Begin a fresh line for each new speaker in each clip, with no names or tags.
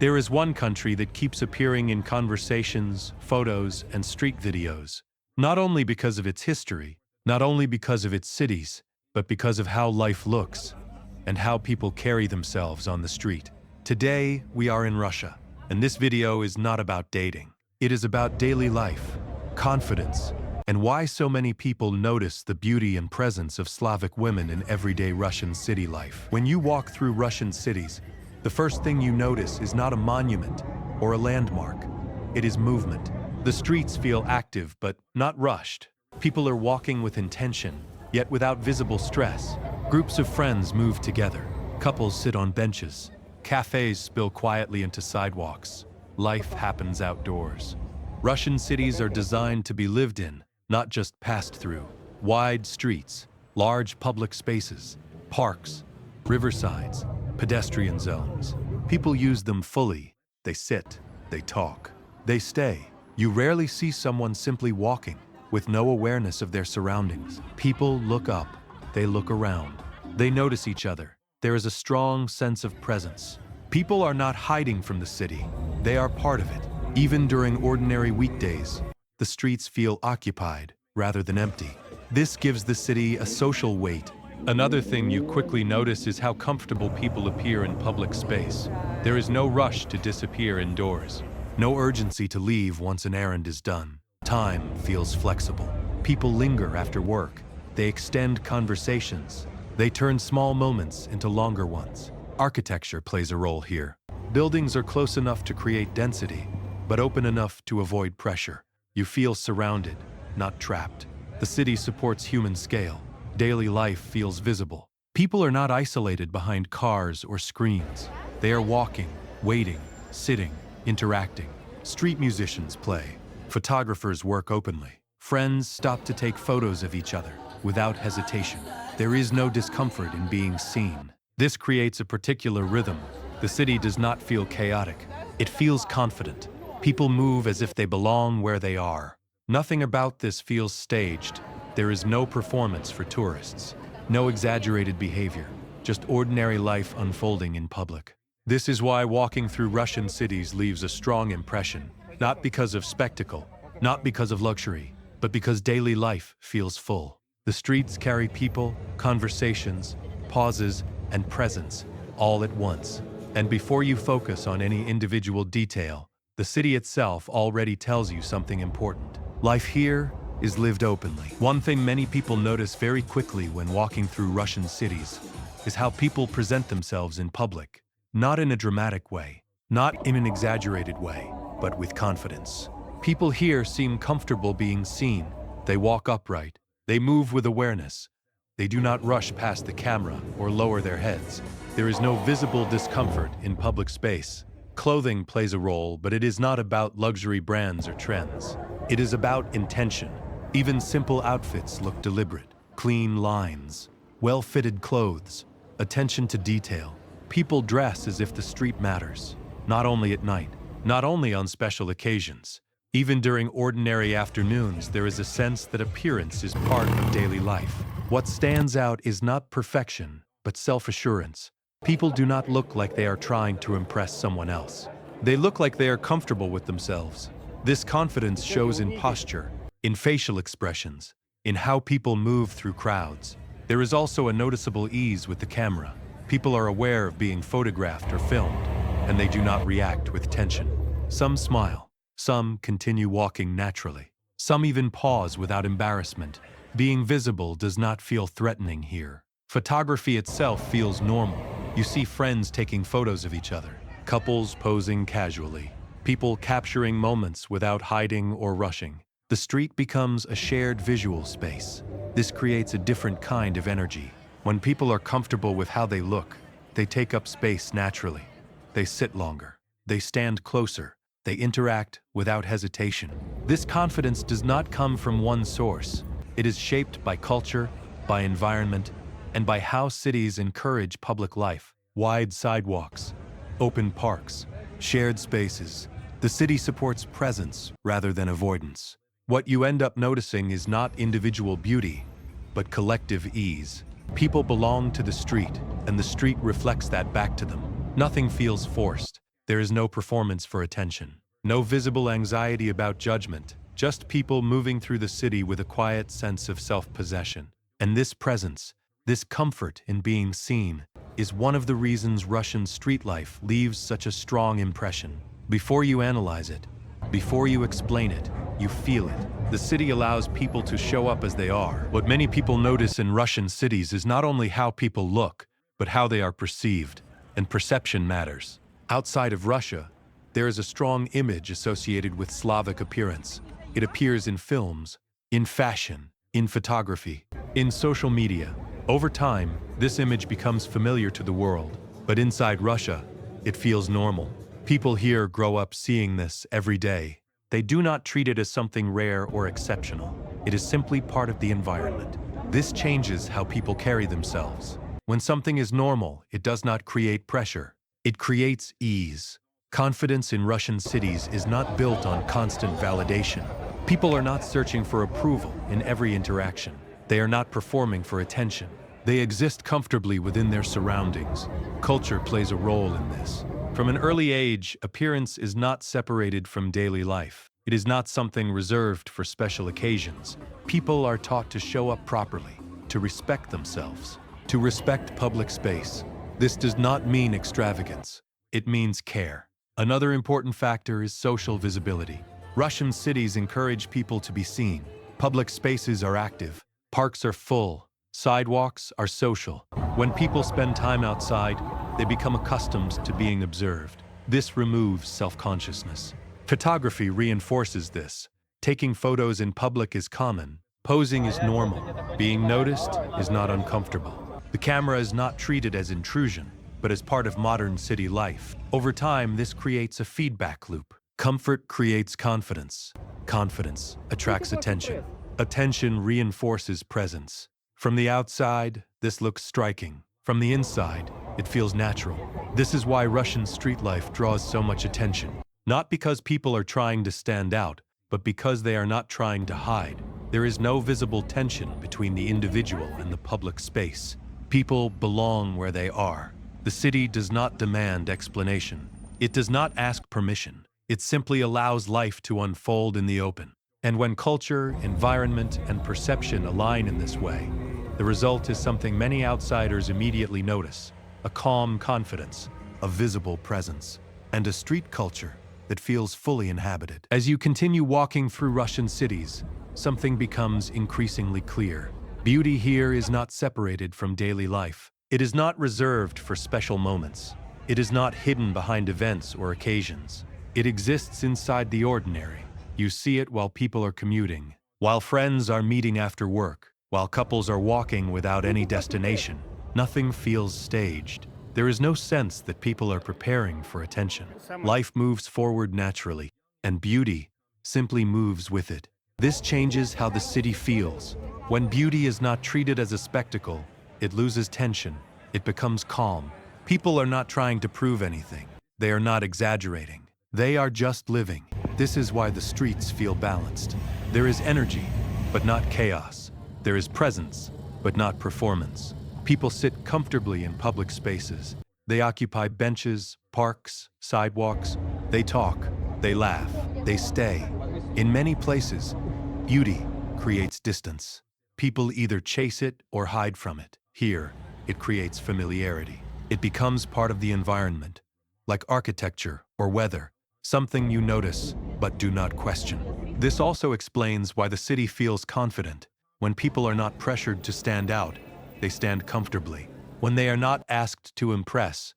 There is one country that keeps appearing in conversations, photos, and street videos, not only because of its history, not only because of its cities, but because of how life looks and how people carry themselves on the street. Today, we are in Russia, and this video is not about dating. It is about daily life, confidence, and why so many people notice the beauty and presence of Slavic women in everyday Russian city life. When you walk through Russian cities, the first thing you notice is not a monument or a landmark. It is movement. The streets feel active but not rushed. People are walking with intention, yet without visible stress. Groups of friends move together. Couples sit on benches. Cafes spill quietly into sidewalks. Life happens outdoors. Russian cities are designed to be lived in, not just passed through. Wide streets, large public spaces, parks, riversides, pedestrian zones. People use them fully. They sit, they talk, they stay. You rarely see someone simply walking, with no awareness of their surroundings. People look up, they look around, they notice each other. There is a strong sense of presence. People are not hiding from the city, they are part of it. Even during ordinary weekdays, the streets feel occupied rather than empty. This gives the city a social weight. Another thing you quickly notice is how comfortable people appear in public space. There is no rush to disappear indoors, no urgency to leave once an errand is done. Time feels flexible. People linger after work. They extend conversations. They turn small moments into longer ones. Architecture plays a role here. Buildings are close enough to create density, but open enough to avoid pressure. You feel surrounded, not trapped. The city supports human scale. Daily life feels visible. People are not isolated behind cars or screens. They are walking, waiting, sitting, interacting. Street musicians play. Photographers work openly. Friends stop to take photos of each other without hesitation. There is no discomfort in being seen. This creates a particular rhythm. The city does not feel chaotic. It feels confident. People move as if they belong where they are. Nothing about this feels staged. There is no performance for tourists. No exaggerated behavior. Just ordinary life unfolding in public. This is why walking through Russian cities leaves a strong impression. Not because of spectacle, not because of luxury, but because daily life feels full. The streets carry people, conversations, pauses, and presence all at once. And before you focus on any individual detail, the city itself already tells you something important. Life here is lived openly. One thing many people notice very quickly when walking through Russian cities is how people present themselves in public. Not in a dramatic way, not in an exaggerated way, but with confidence. People here seem comfortable being seen. They walk upright. They move with awareness. They do not rush past the camera or lower their heads. There is no visible discomfort in public space. Clothing plays a role, but it is not about luxury brands or trends. It is about intention. Even simple outfits look deliberate. Clean lines, well-fitted clothes, attention to detail. People dress as if the street matters, not only at night, not only on special occasions. Even during ordinary afternoons, there is a sense that appearance is part of daily life. What stands out is not perfection, but self-assurance. People do not look like they are trying to impress someone else. They look like they are comfortable with themselves. This confidence shows in posture, in facial expressions, in how people move through crowds. There is also a noticeable ease with the camera. People are aware of being photographed or filmed, and they do not react with tension. Some smile. Some continue walking naturally. Some even pause without embarrassment. Being visible does not feel threatening here. Photography itself feels normal. You see friends taking photos of each other, couples posing casually, people capturing moments without hiding or rushing. The street becomes a shared visual space. This creates a different kind of energy. When people are comfortable with how they look, they take up space naturally. They sit longer. They stand closer. They interact without hesitation. This confidence does not come from one source. It is shaped by culture, by environment, and by how cities encourage public life. Wide sidewalks, open parks, shared spaces. The city supports presence rather than avoidance. What you end up noticing is not individual beauty, but collective ease. People belong to the street, and the street reflects that back to them. Nothing feels forced. There is no performance for attention, no visible anxiety about judgment, just people moving through the city with a quiet sense of self-possession. And this presence, this comfort in being seen, is one of the reasons Russian street life leaves such a strong impression. Before you analyze it, before you explain it, you feel it. The city allows people to show up as they are. What many people notice in Russian cities is not only how people look, but how they are perceived, and perception matters. Outside of Russia, there is a strong image associated with Slavic appearance. It appears in films, in fashion, in photography, in social media. Over time, this image becomes familiar to the world, but inside Russia, it feels normal. People here grow up seeing this every day. They do not treat it as something rare or exceptional. It is simply part of the environment. This changes how people carry themselves. When something is normal, it does not create pressure. It creates ease. Confidence in Russian cities is not built on constant validation. People are not searching for approval in every interaction. They are not performing for attention. They exist comfortably within their surroundings. Culture plays a role in this. From an early age, appearance is not separated from daily life. It is not something reserved for special occasions. People are taught to show up properly, to respect themselves, to respect public space. This does not mean extravagance. It means care. Another important factor is social visibility. Russian cities encourage people to be seen. Public spaces are active. Parks are full. Sidewalks are social. When people spend time outside, they become accustomed to being observed. This removes self-consciousness. Photography reinforces this. Taking photos in public is common. Posing is normal. Being noticed is not uncomfortable. The camera is not treated as intrusion, but as part of modern city life. Over time, this creates a feedback loop. Comfort creates confidence. Confidence attracts attention. Attention reinforces presence. From the outside, this looks striking. From the inside, it feels natural. This is why Russian street life draws so much attention. Not because people are trying to stand out, but because they are not trying to hide. There is no visible tension between the individual and the public space. People belong where they are. The city does not demand explanation. It does not ask permission. It simply allows life to unfold in the open. And when culture, environment, and perception align in this way, the result is something many outsiders immediately notice: a calm confidence, a visible presence, and a street culture that feels fully inhabited. As you continue walking through Russian cities, something becomes increasingly clear. Beauty here is not separated from daily life. It is not reserved for special moments. It is not hidden behind events or occasions. It exists inside the ordinary. You see it while people are commuting, while friends are meeting after work, while couples are walking without any destination. Nothing feels staged. There is no sense that people are preparing for attention. Life moves forward naturally, and beauty simply moves with it. This changes how the city feels. When beauty is not treated as a spectacle, it loses tension. It becomes calm. People are not trying to prove anything. They are not exaggerating. They are just living. This is why the streets feel balanced. There is energy, but not chaos. There is presence, but not performance. People sit comfortably in public spaces. They occupy benches, parks, sidewalks. They talk, they laugh, they stay. In many places, beauty creates distance. People either chase it or hide from it. Here, it creates familiarity. It becomes part of the environment, like architecture or weather, something you notice but do not question. This also explains why the city feels confident. When people are not pressured to stand out, they stand comfortably. When they are not asked to impress,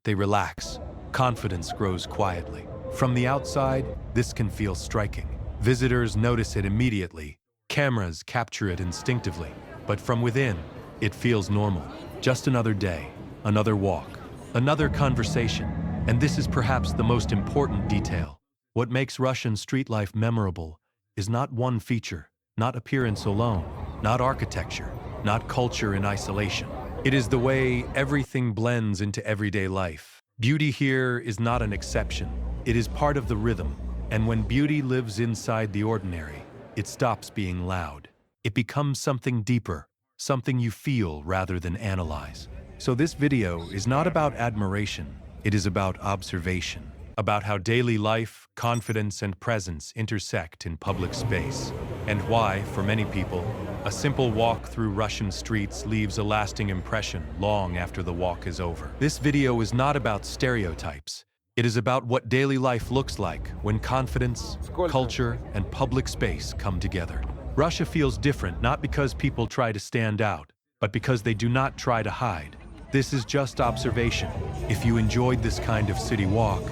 they relax. Confidence grows quietly. From the outside, this can feel striking. Visitors notice it immediately. Cameras capture it instinctively. But from within, it feels normal. Just another day, another walk, another conversation. And this is perhaps the most important detail. What makes Russian street life memorable is not one feature, not appearance alone, not architecture, not culture in isolation. It is the way everything blends into everyday life. Beauty here is not an exception. It is part of the rhythm. And when beauty lives inside the ordinary, it stops being loud. It becomes something deeper, something you feel rather than analyze. So this video is not about admiration. It is about observation. about how daily life, confidence, and presence intersect in public space, and why, for many people, a simple walk through Russian streets leaves a lasting impression long after the walk is over. This video is not about stereotypes. It is about what daily life looks like when confidence, culture, and public space come together. Russia feels different not because people try to stand out, but because they do not try to hide. This is just observation. If you enjoyed this kind of city walk,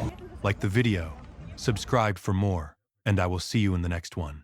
like the video, subscribe for more, and I will see you in the next one.